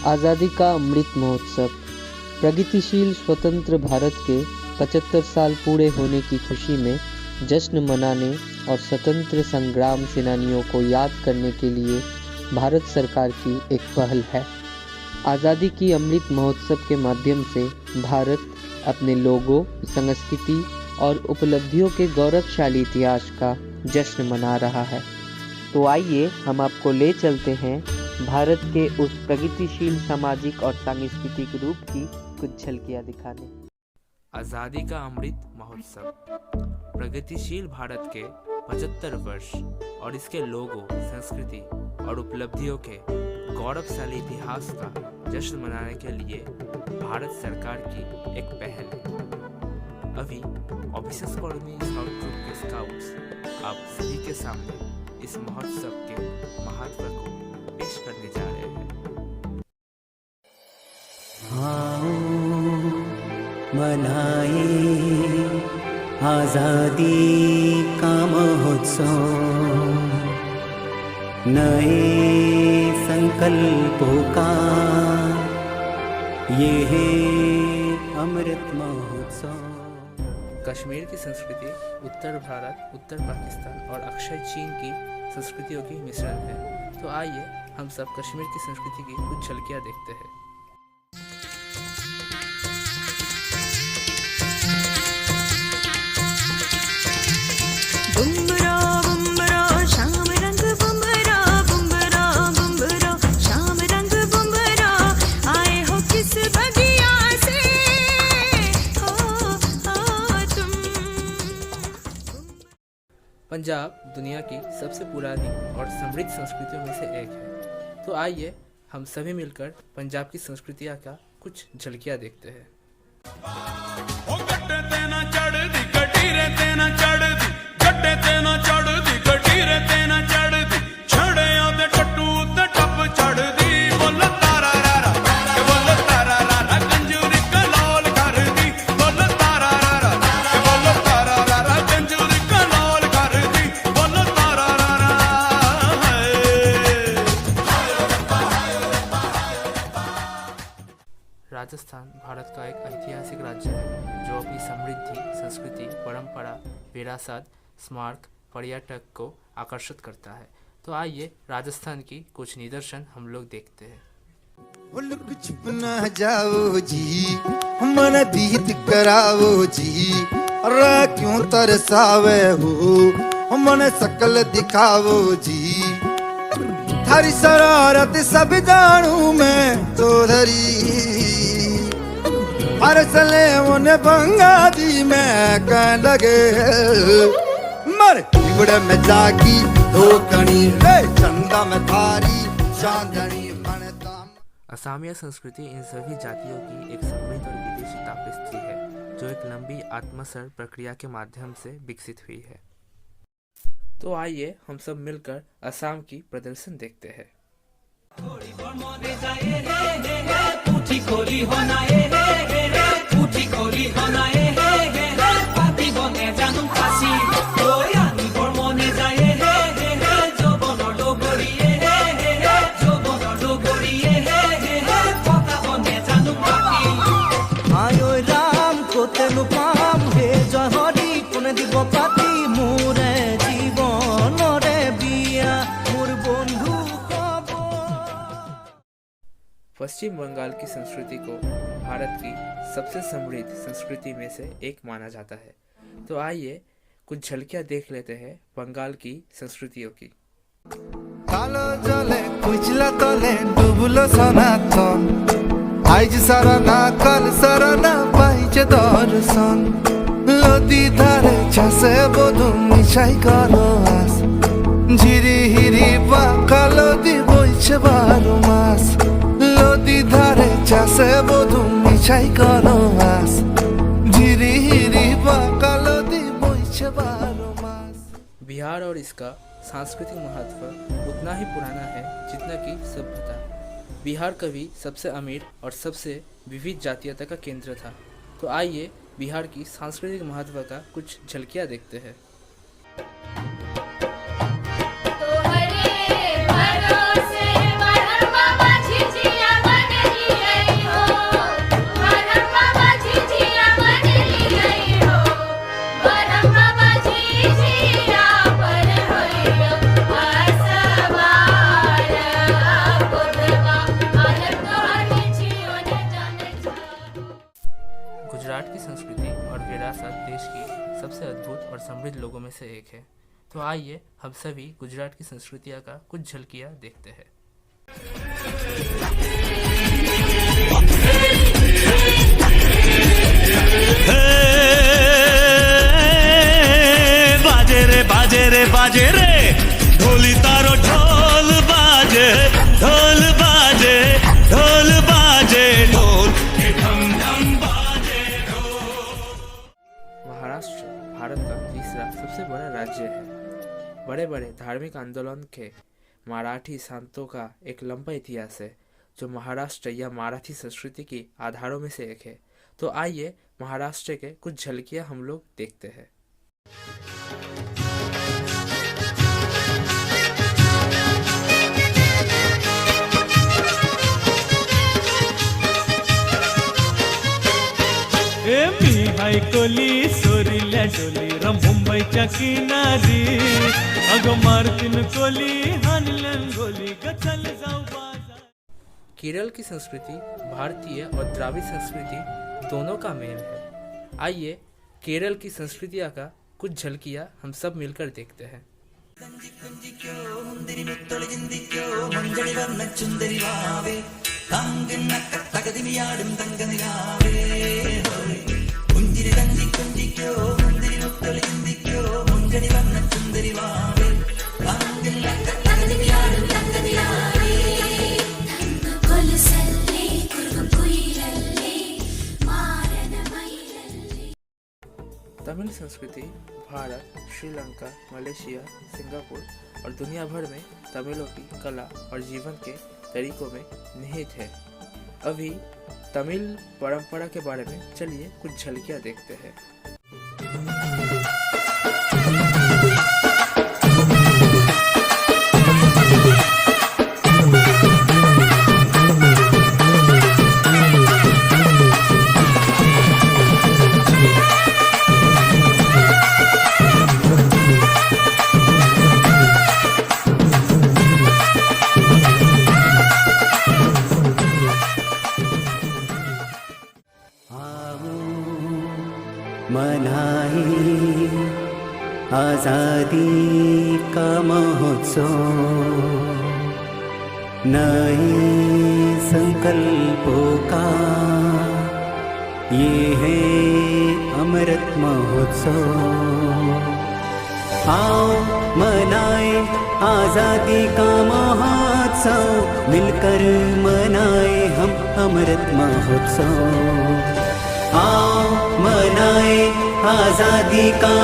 आज़ादी का अमृत महोत्सव। प्रगतिशील स्वतंत्र भारत के 75 साल पूरे होने की खुशी में जश्न मनाने और स्वतंत्र संग्राम सेनानियों को याद करने के लिए भारत सरकार की एक पहल है। आज़ादी की अमृत महोत्सव के माध्यम से भारत अपने लोगों, संस्कृति और उपलब्धियों के गौरवशाली इतिहास का जश्न मना रहा है। तो आइए हम आपको ले चलते हैं भारत के उस प्रगतिशील सामाजिक और सांस्कृतिक रूप की कुछ झलकियां दिखाने। आज़ादी का अमृत महोत्सव प्रगतिशील भारत के 75 वर्ष और इसके लोगों, संस्कृति और उपलब्धियों के गौरवशाली इतिहास का जश्न मनाने के लिए भारत सरकार की एक पहल है। अभी ऑफिसर्स कॉलोनी स्काउट ग्रुप के स्काउट्स आप सभी के सामने इस महोत्सव के महत्व को पेश करने जा रहे हैं। आओ मनाए आजादी का महोत्सव, नए संकल्पों का ये है अमृत महोत्सव। कश्मीर की संस्कृति उत्तर भारत, उत्तर पाकिस्तान और अक्षय चीन की संस्कृतियों की मिश्रण है। तो आइए हम सब कश्मीर की संस्कृति की कुछ झलकियां देखते हैं। पंजाब दुनिया की सबसे पुरानी और समृद्ध संस्कृतियों में से एक है। तो आइए हम सभी मिलकर पंजाब की संस्कृतियाँ का कुछ झलकियाँ देखते हैं। राजस्थान भारत का एक ऐतिहासिक राज्य है जो अपनी समृद्धि, संस्कृति, परंपरा, विरासत, स्मारक, पर्यटक को आकर्षित करता है। तो आइए राजस्थान की कुछ निदर्शन हम लोग देखते हैं। छुप न जाओ जी, मन दीद कराओ जी, रा क्यों तरसावे हो, मन सकल दिखाओ जी, थारी शरारत सब जानू मैं चौधरी, अरसले उन्हें भंगा दी मैं कह लगे, मर बिगड़े में जागी धोकनी, चंदा में थारी चांदनी। असमिया संस्कृति इन सभी जातियों की एक समृद्ध और विदेशी तापस्त्री है जो एक लंबी आत्मसर प्रक्रिया के माध्यम से विकसित हुई है। तो आइए हम सब मिलकर असम की प्रदर्शन देखते हैं। पश्चिम बंगाल की संस्कृति को भारत की सबसे समृद्ध संस्कृति में से एक माना जाता है। तो आइए कुछ झलकियां देख लेते हैं बंगाल की संस्कृतियों की। कालो जले कुचला तले डुबलो सनातन, आइज साराना कल साराना पाइचे दर्शन, लदी धारे छासे बधु मिशाई करो आस, झिरी हिरी बाका लदी बइছে 12 मास, लदी धारे छासे बधु मिशाई करो आस, झिरी हिरी बाका लदी बइছে 12 मास। बिहार और इसका सांस्कृतिक महत्व उतना ही पुराना है जितना कि सभ्यता। बिहार कभी सबसे अमीर और सबसे विविध जातीयता का केंद्र था। तो आइए बिहार की सांस्कृतिक महत्व का कुछ झलकियां देखते हैं। तो हरे भरोसे बहर बाबा झिझिया बने अद्भुत और समृद्ध लोगों में से एक है। तो आइए हम सभी गुजरात की संस्कृतियाँ का कुछ झलकियाँ देखते हैं। बाजे रे ढोली तारो ढोल बाजे ढोल बाजे ढोल बाजे ढोल ढम ढम बाजे महाराष्ट्र भारत का तीसरा सबसे बड़ा राज्य है। बड़े बड़े धार्मिक आंदोलन के मराठी संतों का एक लंबा इतिहास है, जो महाराष्ट्र या मराठी संस्कृति की आधारों में से एक है। तो आइए महाराष्ट्र के कुछ झलकियां हम लोग देखते हैं। मी हाय कोली सोरील्या डोली रम मुंबईच्या किनारी अगं मारतीन कोली हानलन गोली गचल जाऊ बाजार। केरल की संस्कृति भारतीय और द्राविड़ संस्कृति दोनों का मेल है। आइए केरल की संस्कृतियाँ का कुछ झलकियाँ हम सब मिलकर देखते हैं। तमिल संस्कृति भारत, श्रीलंका, मलेशिया, सिंगापुर और दुनिया भर में तमिलों की कला और जीवन के तरीकों में निहित है। अभी तमिल परंपरा के बारे में चलिए कुछ झलकियाँ देखते हैं। मनाए आजादी का महोत्सव, नए संकल्पों का ये है अमृत महोत्सव। आओ मनाए आजादी का महोत्सव, मिलकर मनाए हम अमृत महोत्सव। आओ मनाए आजादी का